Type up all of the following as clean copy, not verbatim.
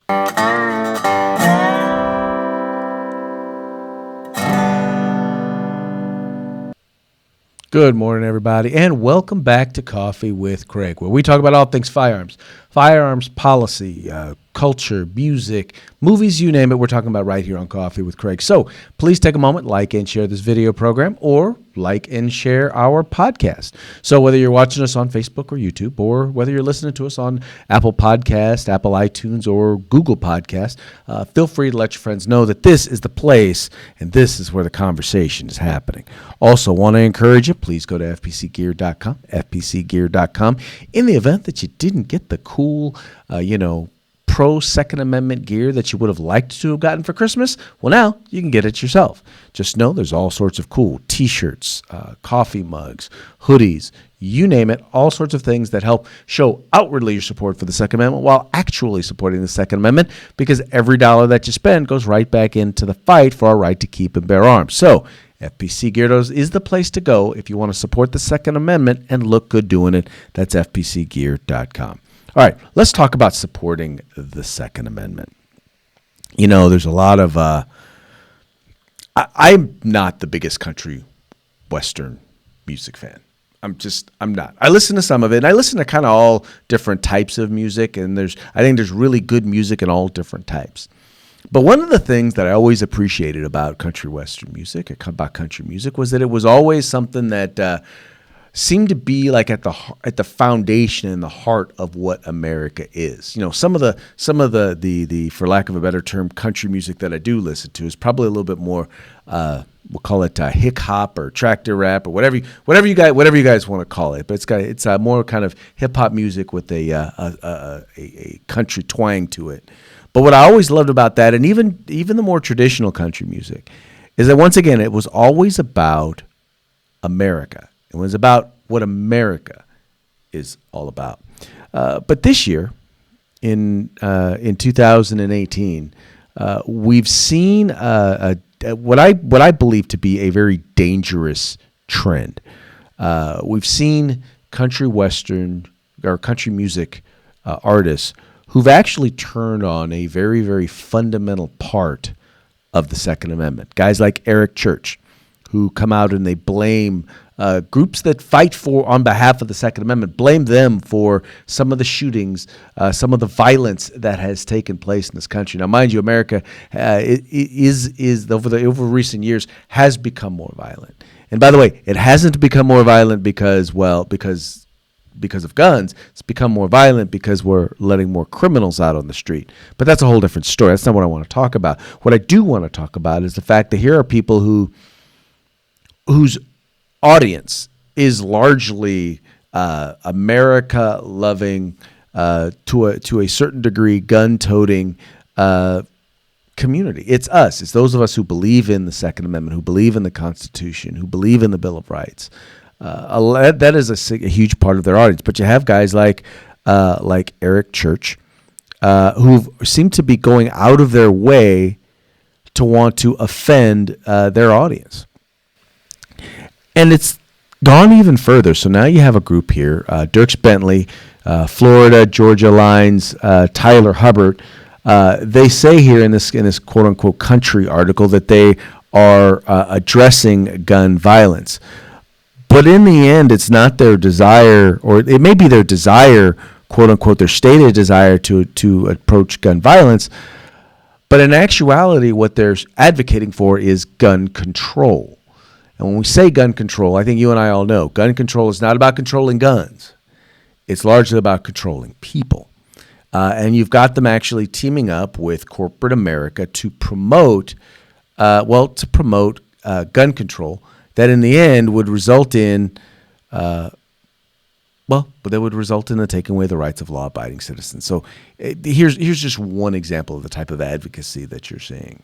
Good morning, everybody, and welcome back to Coffee with Craig, where we talk about all things firearms policy, culture, music, movies, you name it. We're talking about right here on Coffee with Craig. So please take a moment, like and share this video program, or like and share our podcast. So whether you're watching us on Facebook or YouTube, or whether you're listening to us on Apple Podcast, Apple iTunes, or Google Podcast, feel free to let your friends know that this is the place and this is where the conversation is happening. Also, want to encourage you, please go to fpcgear.com, fpcgear.com. In the event that you didn't get the cool, pro Second Amendment gear that you would have liked to have gotten for Christmas, well, now you can get it yourself. Just know there's all sorts of cool t-shirts, coffee mugs, hoodies, you name it, all sorts of things that help show outwardly your support for the Second Amendment while actually supporting the Second Amendment, because every dollar that you spend goes right back into the fight for our right to keep and bear arms. So FPC Gear is the place to go if you want to support the Second Amendment and look good doing it. That's fpcgear.com. All right, let's talk about supporting the Second Amendment. You know, there's a lot of I'm not the biggest country Western music fan. I'm not. I listen to some of it, and I listen to kind of all different types of music, and I think there's really good music in all different types. But one of the things that I always appreciated about country Western music, about country music, was that it was always something that seemed to be like at the foundation and the heart of what America is. You know, some of the for lack of a better term, country music that I do listen to is probably a little bit more we'll call it hip hop or tractor rap or whatever you guys want to call it. But it's more kind of hip hop music with a country twang to it. But what I always loved about that, and even the more traditional country music, is that once again it was always about America. It was about what America is all about. But this year, in 2018, we've seen what I believe to be a very dangerous trend. We've seen country Western or country music artists who've actually turned on a very, very fundamental part of the Second Amendment. Guys like Eric Church, who come out and they blame groups that fight on behalf of the Second Amendment, blame them for some of the shootings, some of the violence that has taken place in this country. Now, mind you, America is over recent years has become more violent. And by the way, it hasn't become more violent because of guns. It's become more violent because we're letting more criminals out on the street. But that's a whole different story. That's not what I want to talk about. What I do want to talk about is the fact that here are people whose audience is largely America-loving, to a certain degree, gun-toting community. It's us. It's those of us who believe in the Second Amendment, who believe in the Constitution, who believe in the Bill of Rights. That is a huge part of their audience. But you have guys like Eric Church, who seem to be going out of their way to want to offend their audience. And it's gone even further. So now you have a group here, Dierks Bentley, Florida Georgia Line's Tyler Hubbard. They say here in this quote unquote country article that they are addressing gun violence. But in the end, it's not their desire, or it may be their desire, quote unquote, their stated desire to approach gun violence. But in actuality, what they're advocating for is gun control. And when we say gun control, I think you and I all know, gun control is not about controlling guns. It's largely about controlling people. And you've got them actually teaming up with corporate America to promote gun control that in the end would result in, that would result in the taking away the rights of law-abiding citizens. So here's just one example of the type of advocacy that you're seeing.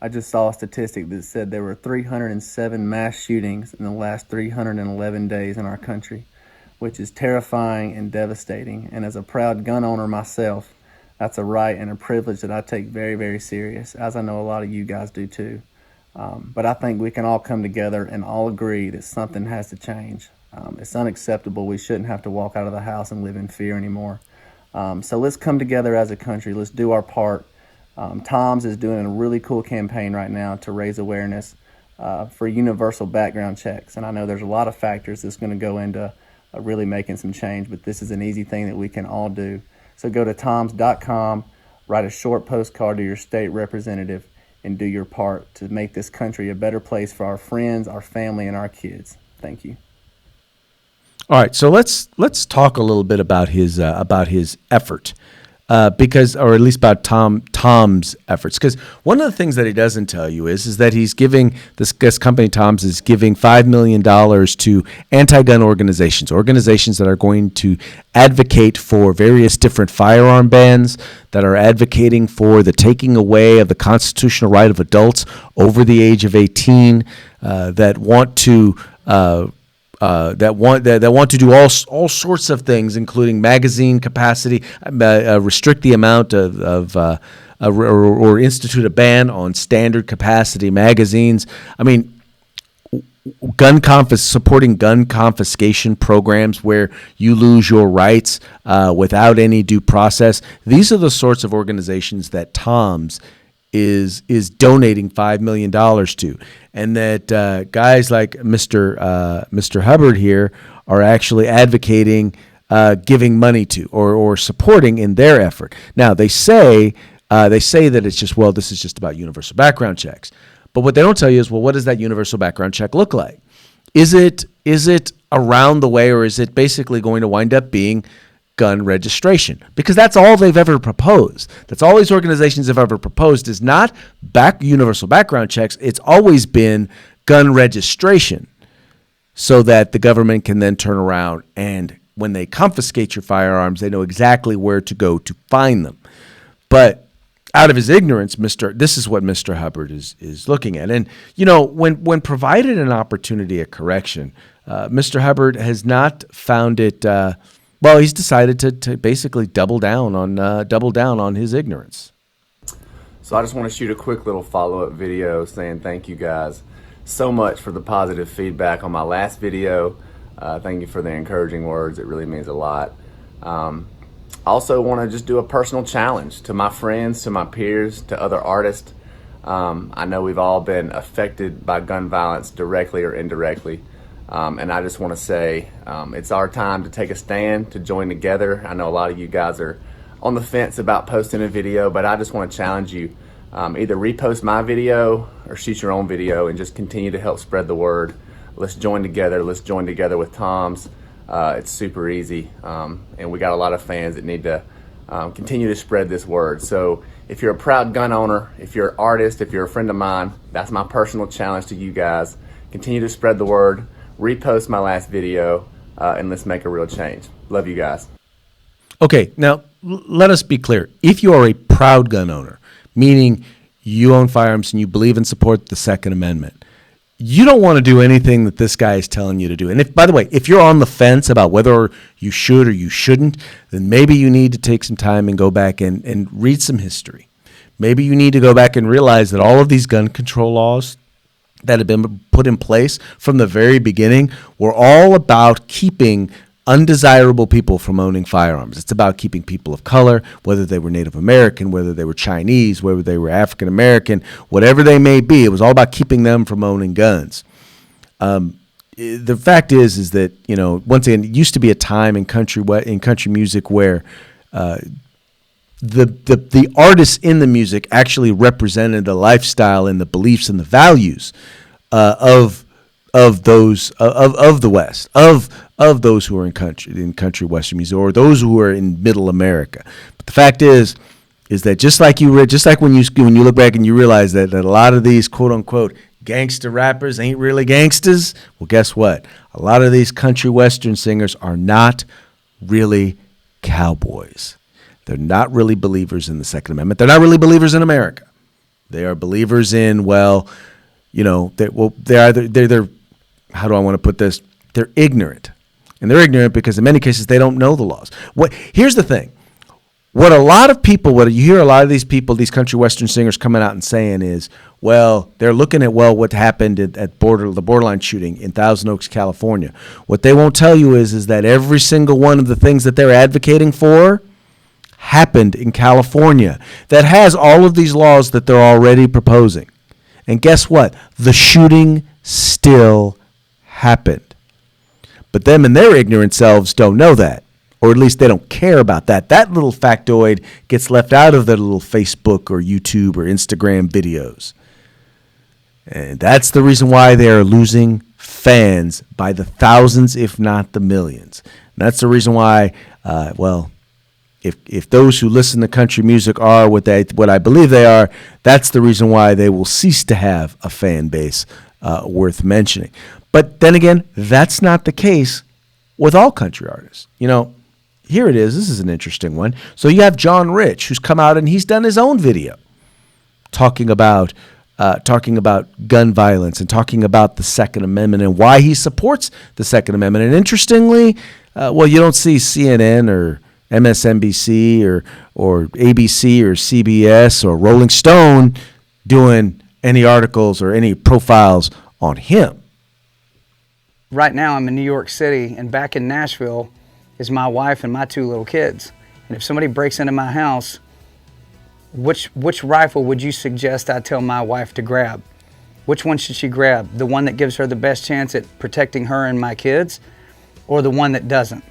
I just saw a statistic that said there were 307 mass shootings in the last 311 days in our country, which is terrifying and devastating. And as a proud gun owner myself, that's a right and a privilege that I take very, very serious, as I know a lot of you guys do too. But I think we can all come together and all agree that something has to change. It's unacceptable. We shouldn't have to walk out of the house and live in fear anymore. So let's come together as a country. Let's do our part. Tom's is doing a really cool campaign right now to raise awareness for universal background checks. And I know there's a lot of factors that's going to go into really making some change, but this is an easy thing that we can all do. So go to toms.com, write a short postcard to your state representative, and do your part to make this country a better place for our friends, our family, and our kids. Thank you. All right, so let's talk a little bit about his effort, because, or at least about Tom's efforts. Because one of the things that he doesn't tell you is that he's giving this company Tom's is giving $5 million to anti-gun organizations that are going to advocate for various different firearm bans, that are advocating for the taking away of the constitutional right of adults over the age of 18, that want to do all sorts of things, including magazine capacity, restrict the amount or institute a ban on standard capacity magazines. I mean, supporting gun confiscation programs where you lose your rights without any due process. These are the sorts of organizations that Tom's is donating $5 million to, and that guys like Mr. Hubbard here are actually advocating giving money to or supporting in their effort. Now they say that it's just, well, this is just about universal background checks, but what they don't tell you is, well, what does that universal background check look like? Is it around the way, or is it basically going to wind up being gun registration? Because that's all they've ever proposed. That's all these organizations have ever proposed, is not universal background checks. It's always been gun registration, so that the government can then turn around and when they confiscate your firearms, they know exactly where to go to find them. But out of his ignorance, this is what Mr. Hubbard is looking at. And, when provided an opportunity at correction, Mr. Hubbard has not found it, he's decided to basically double down on his ignorance. So I just want to shoot a quick little follow-up video saying thank you guys so much for the positive feedback on my last video. Thank you for the encouraging words. It really means a lot. Also want to just do a personal challenge to my friends, to my peers, to other artists. I know we've all been affected by gun violence directly or indirectly. And I just want to say it's our time to take a stand, to join together. I know a lot of you guys are on the fence about posting a video, but I just want to challenge you. Either repost my video or shoot your own video and just continue to help spread the word. Let's join together. Let's join together with Tom's. It's super easy, and we got a lot of fans that need to continue to spread this word. So if you're a proud gun owner, if you're an artist, if you're a friend of mine, that's my personal challenge to you guys. Continue to spread the word, repost my last video, and let's make a real change. Love you guys. Okay, now let us be clear. If you are a proud gun owner, meaning you own firearms and you believe and support the Second Amendment, you don't want to do anything that this guy is telling you to do. And if, by the way, if you're on the fence about whether you should or you shouldn't, then maybe you need to take some time and go back and read some history. Maybe you need to go back and realize that all of these gun control laws that have been put in place from the very beginning were all about keeping undesirable people from owning firearms. It's about keeping people of color, whether they were Native American, whether they were Chinese, whether they were African American, whatever they may be. It was all about keeping them from owning guns. The fact is that, once again, it used to be a time in country music where the artists in the music actually represented the lifestyle and the beliefs and the values of the West, of those who are in country Western music, or those who are in Middle America. But the fact is that just like when you look back and you realize that a lot of these quote unquote gangster rappers ain't really gangsters. Well, guess what? A lot of these country Western singers are not really cowboys. They're not really believers in the Second Amendment. They're not really believers in America. They are believers in, they're how do I want to put this? They're ignorant. And they're ignorant because in many cases they don't know the laws. Here's the thing. What you hear a lot of these people, these country Western singers coming out and saying is, they're looking at, what happened at the borderline shooting in Thousand Oaks, California. What they won't tell you is that every single one of the things that they're advocating for happened in California that has all of these laws that they're already proposing. And guess what? The shooting still happened. But them and their ignorant selves don't know that, or at least they don't care about that. That little factoid gets left out of their little Facebook or YouTube or Instagram videos. And that's the reason why they are losing fans by the thousands, if not the millions. And that's the reason why, if those who listen to country music are what I believe they are, that's the reason why they will cease to have a fan base worth mentioning. But then again, that's not the case with all country artists. You know, here it is. This is an interesting one. So you have John Rich, who's come out and he's done his own video talking about gun violence and talking about the Second Amendment and why he supports the Second Amendment. And interestingly, you don't see CNN or MSNBC or ABC or CBS or Rolling Stone doing any articles or any profiles on him. Right now I'm in New York City, and back in Nashville is my wife and my 2 little kids. And if somebody breaks into my house, which rifle would you suggest I tell my wife to grab? Which one should she grab? The one that gives her the best chance at protecting her and my kids, or the one that doesn't?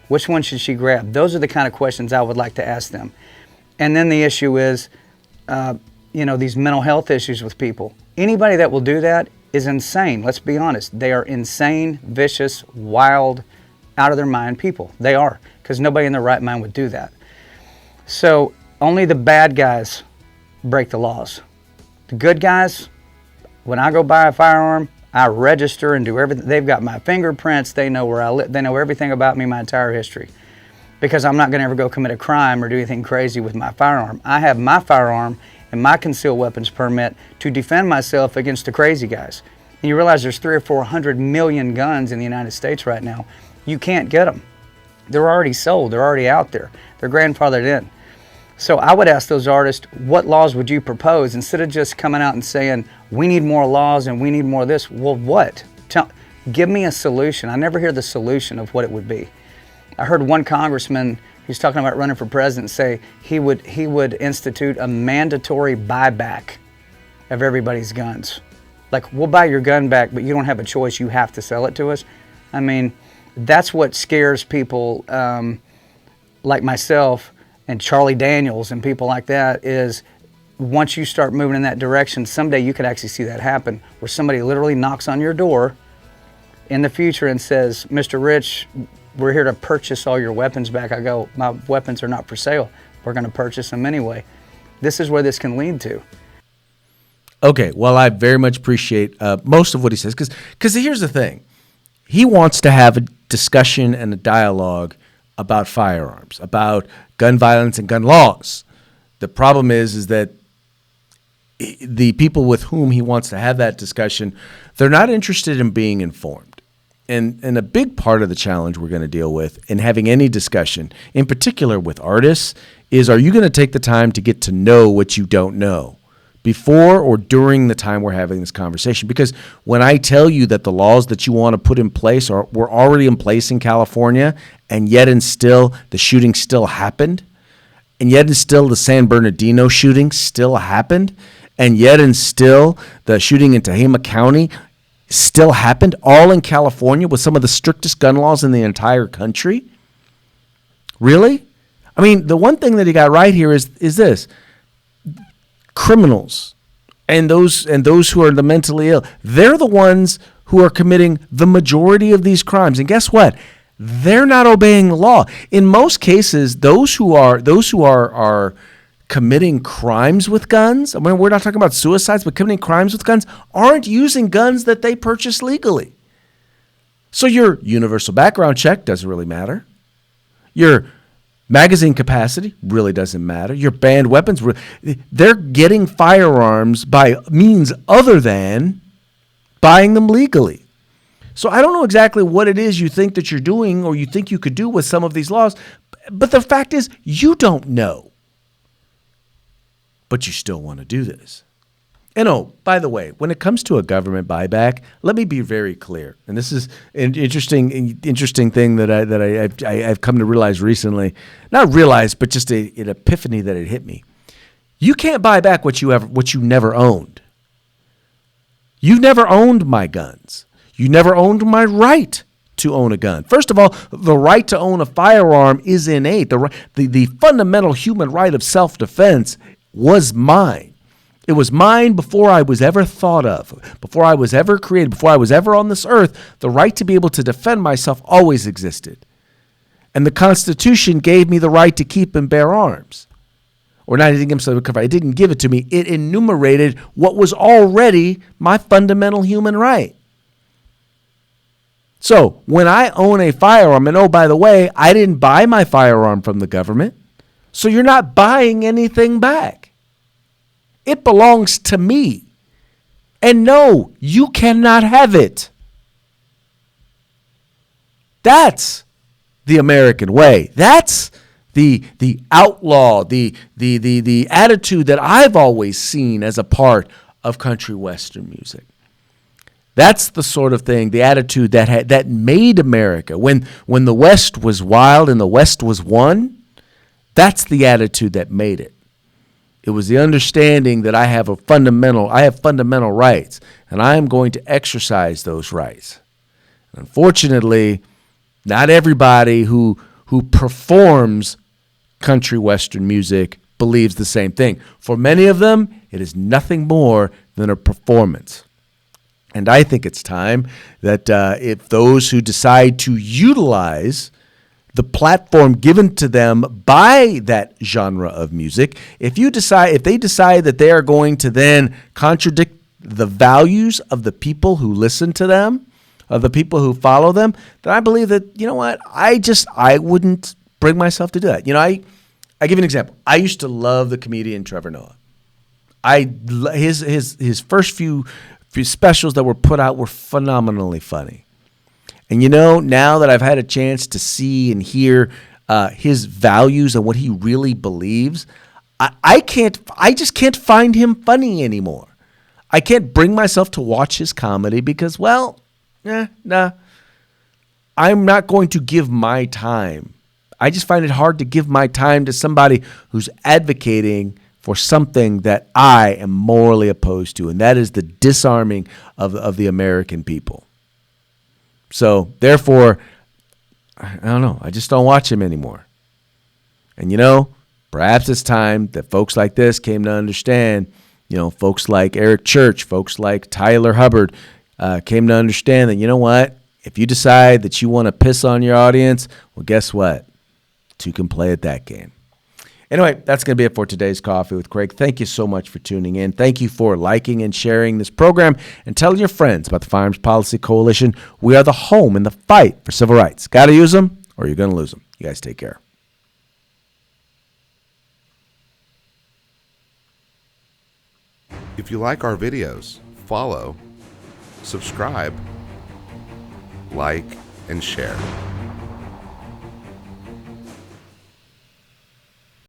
Which one should she grab? Those are the kind of questions I would like to ask them. And then the issue is, these mental health issues with people. Anybody that will do that is insane. Let's be honest. They are insane, vicious, wild, out of their mind people. They are, because nobody in their right mind would do that. So only the bad guys break the laws. The good guys, when I go buy a firearm, I register and do everything. They've got my fingerprints. They know where I live. They know everything about me, my entire history. Because I'm not going to ever go commit a crime or do anything crazy with my firearm. I have my firearm and my concealed weapons permit to defend myself against the crazy guys. And you realize there's 300 or 400 million guns in the United States right now. You can't get them. They're already sold. They're already out there. They're grandfathered in. So I would ask those artists, what laws would you propose? Instead of just coming out and saying, we need more laws and we need more of this. Well, what? Give me a solution. I never hear the solution of what it would be. I heard one congressman who's talking about running for president say he would institute a mandatory buyback of everybody's guns. Like, we'll buy your gun back, but you don't have a choice. You have to sell it to us. I mean, that's what scares people like myself and Charlie Daniels and people like that, is once you start moving in that direction, someday you could actually see that happen, where somebody literally knocks on your door in the future and says, Mr. Rich, we're here to purchase all your weapons back. I go, my weapons are not for sale. We're going to purchase them anyway. This is where this can lead to. Okay, well, I very much appreciate most of what he says, because here's the thing. He wants to have a discussion and a dialogue about firearms, about gun violence and gun laws. The problem is that the people with whom he wants to have that discussion, they're not interested in being informed. And a big part of the challenge we're going to deal with in having any discussion, in particular with artists, is, are you going to take the time to get to know what you don't know before or during the time we're having this conversation? Because when I tell you that the laws that you want to put in place were already in place in California, and yet and still the shooting still happened, and yet and still the San Bernardino shooting still happened, and yet and still the shooting in Tehama County still happened, all in California with some of the strictest gun laws in the entire country? Really? I mean, the one thing that he got right here is this. Criminals and those who are the mentally ill, they're the ones who are committing the majority of these crimes. And guess what? They're not obeying the law. In most cases, those who are committing crimes with guns, I mean, we're not talking about suicides, but committing crimes with guns, aren't using guns that they purchased legally. So your universal background check doesn't really matter. Your magazine capacity really doesn't matter. Your banned weapons, they're getting firearms by means other than buying them legally. So I don't know exactly what it is you think that you're doing or you think you could do with some of these laws, but the fact is you don't know. But you still want to do this. And oh, by the way, when it comes to a government buyback, let me be very clear. And this is an interesting thing that I've come to realize recently. Not realize, but just an epiphany that it hit me. You can't buy back what you never owned. You've never owned my guns. You never owned my right to own a gun. First of all, the right to own a firearm is innate. The fundamental human right of self-defense was mine. It was mine before I was ever thought of, before I was ever created, before I was ever on this earth. The right to be able to defend myself always existed. And the Constitution gave me the right to keep and bear arms. Or not anything, it didn't give it to me. It enumerated what was already my fundamental human right. So when I own a firearm, and oh, by the way, I didn't buy my firearm from the government, so you're not buying anything back. It belongs to me. And no, you cannot have it. That's the American way. That's the outlaw, the attitude that I've always seen as a part of country western music. That's the sort of thing, the attitude that made America. When the West was wild and the West was one, that's the attitude that made it. It was the understanding that I have fundamental rights, and I am going to exercise those rights. Unfortunately, not everybody who performs country western music believes the same thing. For many of them, it is nothing more than a performance. And I think it's time that if those who decide to utilize the platform given to them by that genre of music, if they decide that they are going to then contradict the values of the people who listen to them, of the people who follow them, then I believe that, you know what, I wouldn't bring myself to do that. You know, I give you an example. I used to love the comedian Trevor Noah. His first few specials that were put out were phenomenally funny. And you know, now that I've had a chance to see and hear his values and what he really believes, I just can't find him funny anymore. I can't bring myself to watch his comedy because, well, nah. I'm not going to give my time. I just find it hard to give my time to somebody who's advocating for something that I am morally opposed to, and that is the disarming of the American people. So, therefore, I don't know. I just don't watch him anymore. And, you know, perhaps it's time that folks like this came to understand, you know, folks like Eric Church, folks like Tyler Hubbard came to understand that, you know what? If you decide that you want to piss on your audience, well, guess what? Two can play at that game. Anyway, that's going to be it for today's Coffee with Craig. Thank you so much for tuning in. Thank you for liking and sharing this program and telling your friends about the Firearms Policy Coalition. We are the home in the fight for civil rights. Got to use them or you're going to lose them. You guys take care. If you like our videos, follow, subscribe, like, and share.